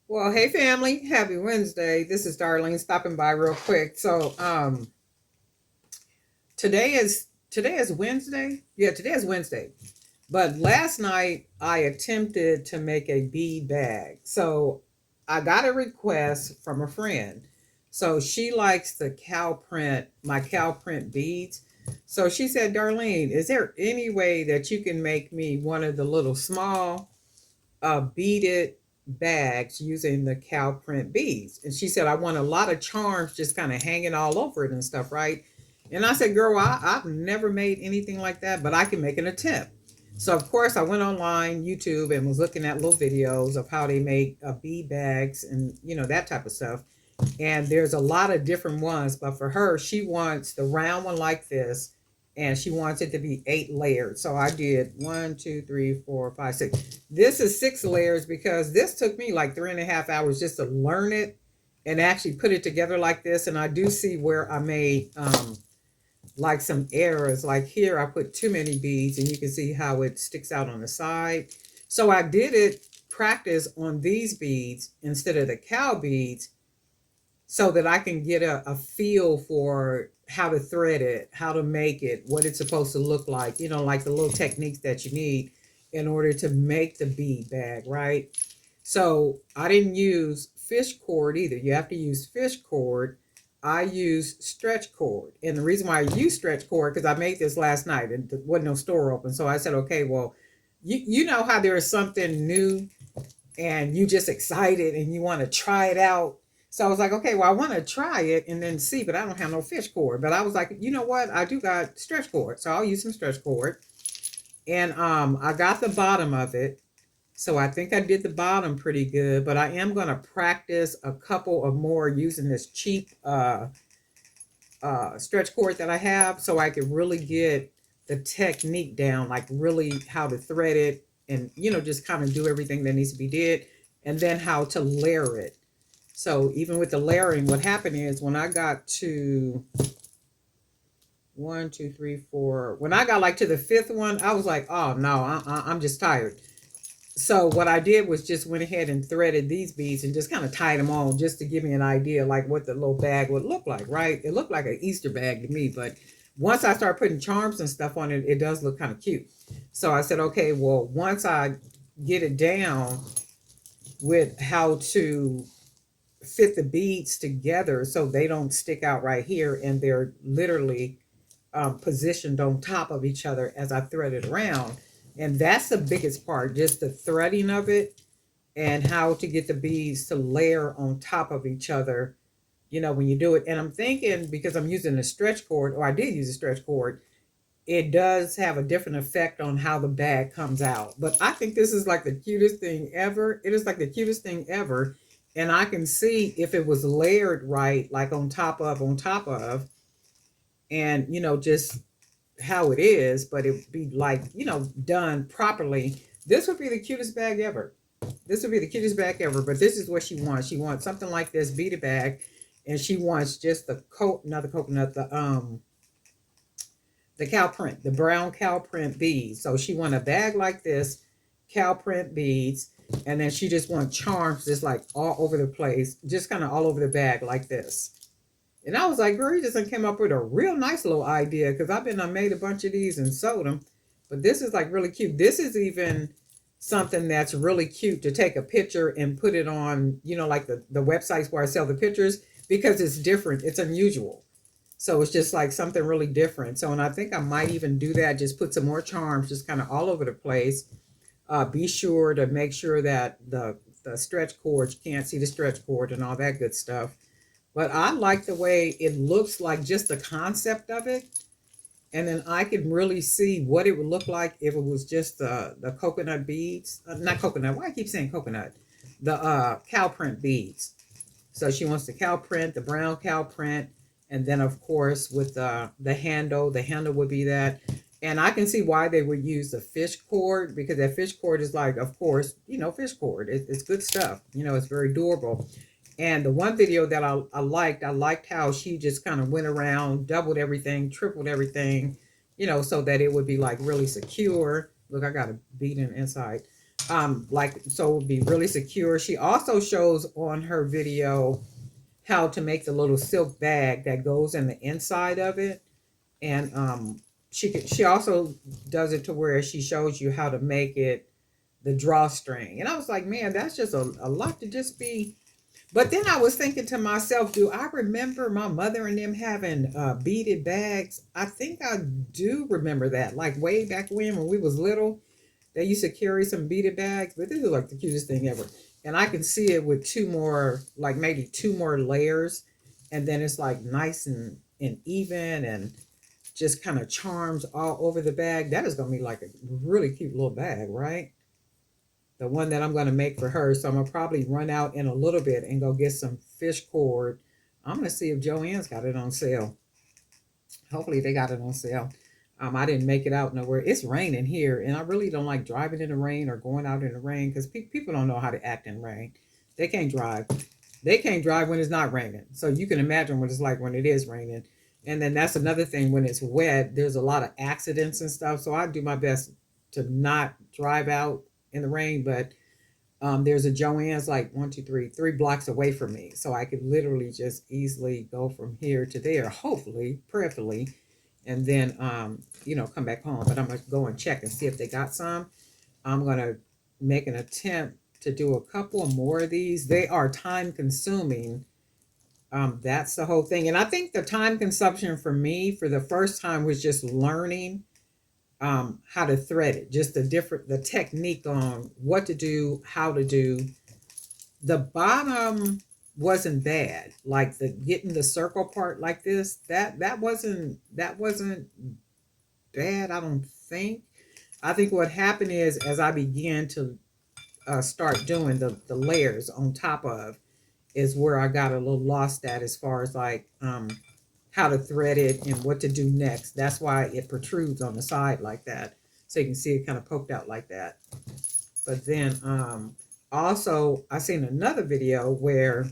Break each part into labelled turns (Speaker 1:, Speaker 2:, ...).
Speaker 1: Well, hey family, happy Wednesday. This is Darlene stopping by real quick. Today is Wednesday. Yeah, today is Wednesday. But last night I attempted to make a bead bag. So I got a request from a friend. So she likes the cow print, my cow print beads. So she said, Darlene, is there any way that you can make me one of the little small beaded bags using the cow print beads? And she said, I want a lot of charms just kind of hanging all over it and stuff, right? And I said, girl, I've never made anything like that, but I can make an attempt. So, of course, I went online, YouTube, and was looking at little videos of how they make bead bags and, that type of stuff. And there's a lot of different ones, but for her, she wants the round one like this, and she wants it to be 8 layered. So I did 1, 2, 3, 4, 5, 6. This is 6 layers because this took me like 3.5 hours just to learn it and actually put it together like this. And I do see where I made like some errors. Like here, I put too many beads, and you can see how it sticks out on the side. So I did it practice on these beads instead of the cow beads so that I can get a feel for how to thread it, how to make it, what it's supposed to look like, like the little techniques that you need in order to make the bead bag, right? So I didn't use fish cord either. You have to use fish cord. I use stretch cord. And the reason why I use stretch cord, because I made this last night and there wasn't no store open. So I said, okay, well, you know how there is something new and you just excited and you want to try it out. So I was like, okay, well, I want to try it and then see, but I don't have no fish cord. But I was like, you know what? I do got stretch cord. So I'll use some stretch cord. And I got the bottom of it. So I think I did the bottom pretty good, but I am going to practice a couple of more using this cheap stretch cord that I have so I can really get the technique down, like really how to thread it and, just kind of do everything that needs to be did and then how to layer it. So even with the layering, what happened is when I got to 1, 2, 3, 4, when I got like to the fifth one, I was like, oh no, I'm just tired. So what I did was just went ahead and threaded these beads and just kind of tied them on just to give me an idea like what the little bag would look like, right? It looked like an Easter bag to me, but once I start putting charms and stuff on it, it does look kind of cute. So I said, okay, well, once I get it down with how to fit the beads together so they don't stick out right here and they're literally positioned on top of each other as I thread it around. And that's the biggest part, just the threading of it and how to get the beads to layer on top of each other, when you do it. And I'm thinking because I'm using a stretch cord, or I did use a stretch cord, it does have a different effect on how the bag comes out. But I think this is like the cutest thing ever. It is like the cutest thing ever. And I can see if it was layered right, like on top of, and just how it is, but it would be like, done properly. This would be the cutest bag ever. This would be the cutest bag ever. But this is what she wants. She wants something like this beaded bag, and she wants just the not the coconut, the cow print, the brown cow print beads. So she want a bag like this, cow print beads, and then she just want charms just like all over the place, just kind of all over the bag like this. And I was like, girl, you just came up with a real nice little idea because I made a bunch of these and sold them. But this is like really cute. This is even something that's really cute to take a picture and put it on, like the websites where I sell the pictures because it's different. It's unusual. So it's just like something really different. So, and I think I might even do that, just put some more charms just kind of all over the place. Be sure to make sure that the stretch cord, you can't see the stretch cord and all that good stuff. But I like the way it looks, like just the concept of it. And then I can really see what it would look like if it was just the coconut beads. Not coconut. Why I keep saying coconut? The cow print beads. So she wants the cow print, the brown cow print, and then of course with the handle. The handle would be that. And I can see why they would use the fish cord, because that fish cord is like, of course, fish cord. It's good stuff. It's very durable. And the one video that I liked how she just kind of went around, doubled everything, tripled everything, so that it would be like really secure. Look, I got a bead in the inside. like, so it would be really secure. She also shows on her video how to make the little silk bag that goes in the inside of it. And she also does it to where she shows you how to make it the drawstring. And I was like, man, that's just a lot to just be. But then I was thinking to myself, do I remember my mother and them having beaded bags? I think I do remember that, like way back when we was little. They used to carry some beaded bags, but this is like the cutest thing ever. And I can see it with two more, like maybe two more layers, and then it's like nice and even, and just kind of charms all over the bag. That is gonna be like a really cute little bag, right? The one that I'm gonna make for her. So I'm gonna probably run out in a little bit and go get some fish cord. I'm gonna see if Joann's got it on sale. Hopefully they got it on sale. I didn't make it out nowhere. It's raining here, and I really don't like driving in the rain or going out in the rain because people don't know how to act in rain. They can't drive. They can't drive when it's not raining. So you can imagine what it's like when it is raining. And then that's another thing, when it's wet, there's a lot of accidents and stuff. So I do my best to not drive out in the rain. But there's a Joann's like one, two, three blocks away from me. So I could literally just easily go from here to there, hopefully, prayerfully, and then come back home. But I'm gonna go and check and see if they got some. I'm gonna make an attempt to do a couple more of these. They are time consuming. That's the whole thing. And I think the time consumption for me for the first time was just learning how to thread it, just the technique on what to do, how to do. The bottom wasn't bad, like the getting the circle part like this. That wasn't bad. I don't think. I think what happened is, as I began to start doing the layers on top of, is where I got a little lost at, as far as like how to thread it and what to do next. That's why it protrudes on the side like that. So you can see it kind of poked out like that. But then also I seen another video where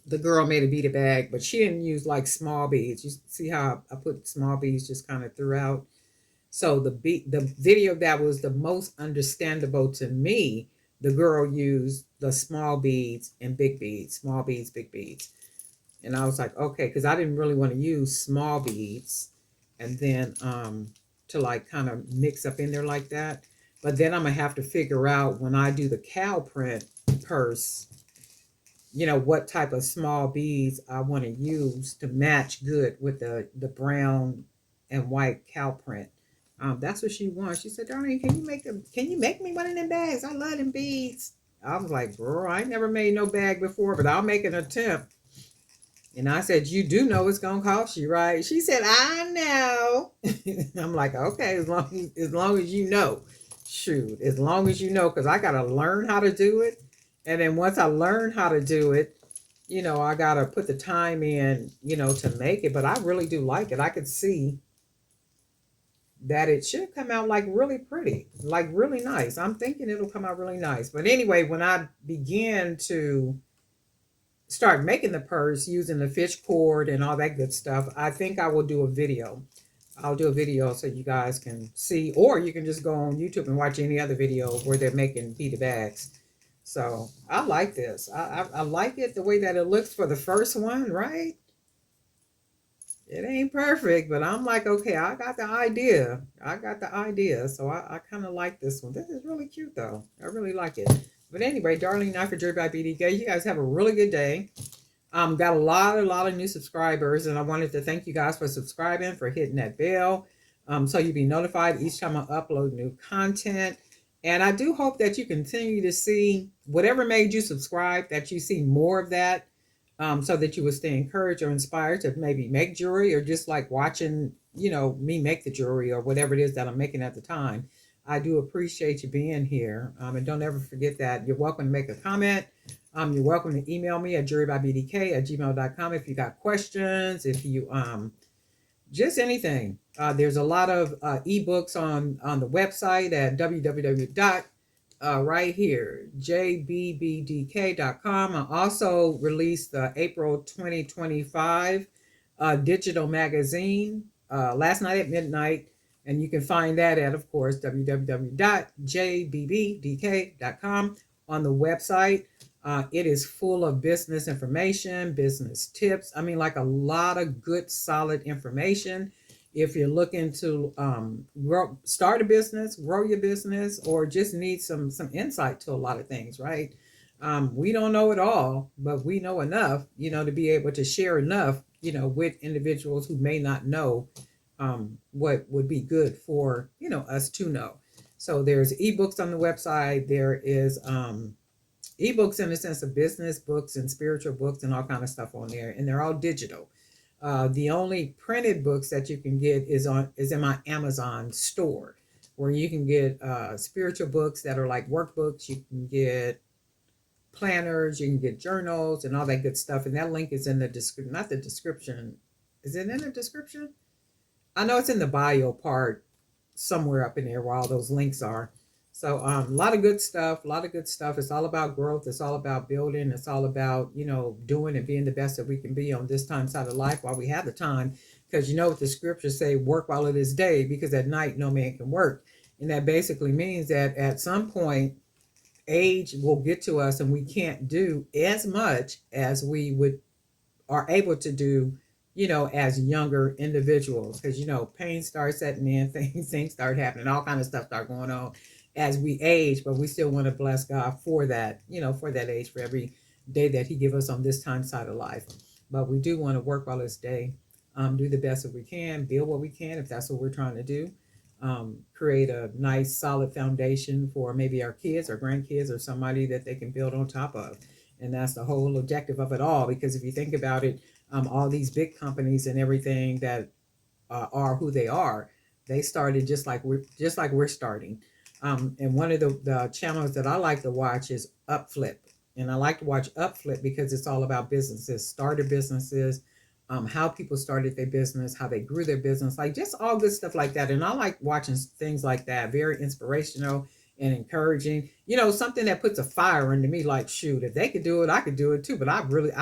Speaker 1: the girl made a beaded bag, but she didn't use like small beads. You see how I put small beads just kind of throughout. So the video that was the most understandable to me, the girl used the small beads and big beads, small beads, big beads. And I was like, okay, because I didn't really want to use small beads and then to like kind of mix up in there like that. But then I'm gonna have to figure out, when I do the cow print purse, what type of small beads I want to use to match good with the brown and white cow print. That's what she wants. She said, "Darling, Can you make me one of them bags? I love them beads." I was like, "Girl, I ain't never made no bag before, but I'll make an attempt." And I said, "You do know it's gonna cost you, right?" She said, "I know." I'm like, "Okay, as long as you know, shoot, as long as you know, because I gotta learn how to do it, and then once I learn how to do it, I gotta put the time in, to make it." But I really do like it. I could see that it should come out like really pretty, like really nice. I'm thinking it'll come out really nice. But anyway, when I begin to start making the purse using the fish cord and all that good stuff, I think I will do a video. I'll do a video so you guys can see, or you can just go on YouTube and watch any other video where they're making beaded bags. So I like this. I like it the way that it looks for the first one, right? It ain't perfect, but I'm like, okay, I got the idea. I got the idea. So I kind of like this one. This is really cute, though. I really like it. But anyway, Darling Knife for Joy by BDK. You guys have a really good day. Got a lot of new subscribers, and I wanted to thank you guys for subscribing, for hitting that bell, so you'll be notified each time I upload new content. And I do hope that you continue to see whatever made you subscribe, that you see more of that, so that you would stay encouraged or inspired to maybe make jewelry, or just like watching, me make the jewelry or whatever it is that I'm making at the time. I do appreciate you being here. And don't ever forget that you're welcome to make a comment. You're welcome to email me at jewelrybybdk@gmail.com if you got questions, if you just anything. There's a lot of ebooks on the website at www. Right here, jbbdk.com. I also released the April 2025 digital magazine last night at midnight. And you can find that at, of course, www.jbbdk.com on the website. It is full of business information, business tips. I mean, like a lot of good, solid information. If you're looking to start a business, grow your business, or just need some insight to a lot of things, right? We don't know it all, but we know enough, to be able to share enough, with individuals who may not know what would be good for us to know. So there's ebooks on the website. There is ebooks in the sense of business books and spiritual books and all kind of stuff on there, and they're all digital. The only printed books that you can get is in my Amazon store, where you can get spiritual books that are like workbooks. You can get planners, you can get journals, and all that good stuff. And that link is in the description. Not the description. Is it in the description? I know it's in the bio part somewhere up in there where all those links are. So a lot of good stuff, a lot of good stuff. It's all about growth. It's all about building. It's all about, doing and being the best that we can be on this time side of life while we have the time. Because you know what the scriptures say, work while it is day, because at night no man can work. And that basically means that at some point, age will get to us and we can't do as much as we would are able to do, as younger individuals, because pain starts setting in, things start happening, all kind of stuff start going on as we age. But we still want to bless God for that, for that age, for every day that He give us on this time side of life. But we do want to work while it's day, do the best that we can, build what we can if that's what we're trying to do. Create a nice solid foundation for maybe our kids or grandkids or somebody that they can build on top of. And that's the whole objective of it all. Because if you think about it, all these big companies and everything that are who they are, they started just like we're starting. And one of the channels that I like to watch is Upflip, and I like to watch Upflip because it's all about businesses, starter businesses, how people started their business, how they grew their business, like just all good stuff like that. And I like watching things like that, very inspirational and encouraging. Something that puts a fire into me, like, shoot, if they could do it, I could do it too. But I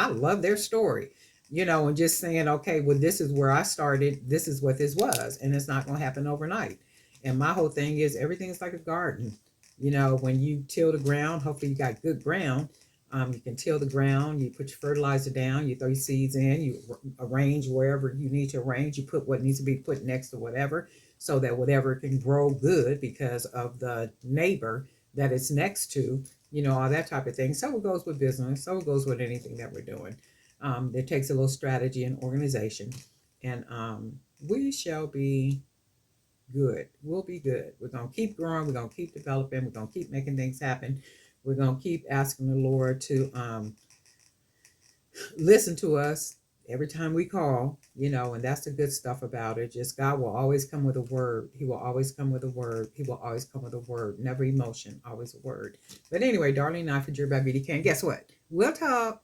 Speaker 1: love their story, and just saying, okay, well, this is where I started. This is what this was. And it's not going to happen overnight. And my whole thing is everything's like a garden. When you till the ground, hopefully you got good ground. You can till the ground, you put your fertilizer down, you throw your seeds in, you arrange wherever you need to arrange, you put what needs to be put next to whatever, so that whatever can grow good because of the neighbor that it's next to, all that type of thing. So it goes with business, so it goes with anything that we're doing. It takes a little strategy and organization, and we shall be good. We'll be good. We're going to keep growing, we're going to keep developing, we're going to keep making things happen. We're going to keep asking the Lord to listen to us every time we call, and that's the good stuff about it. Just God will always come with a word. He will always come with a word. He will always come with a word. Never emotion, always a word. But anyway, darling, not for Jerry by BDK. And guess what? We'll talk.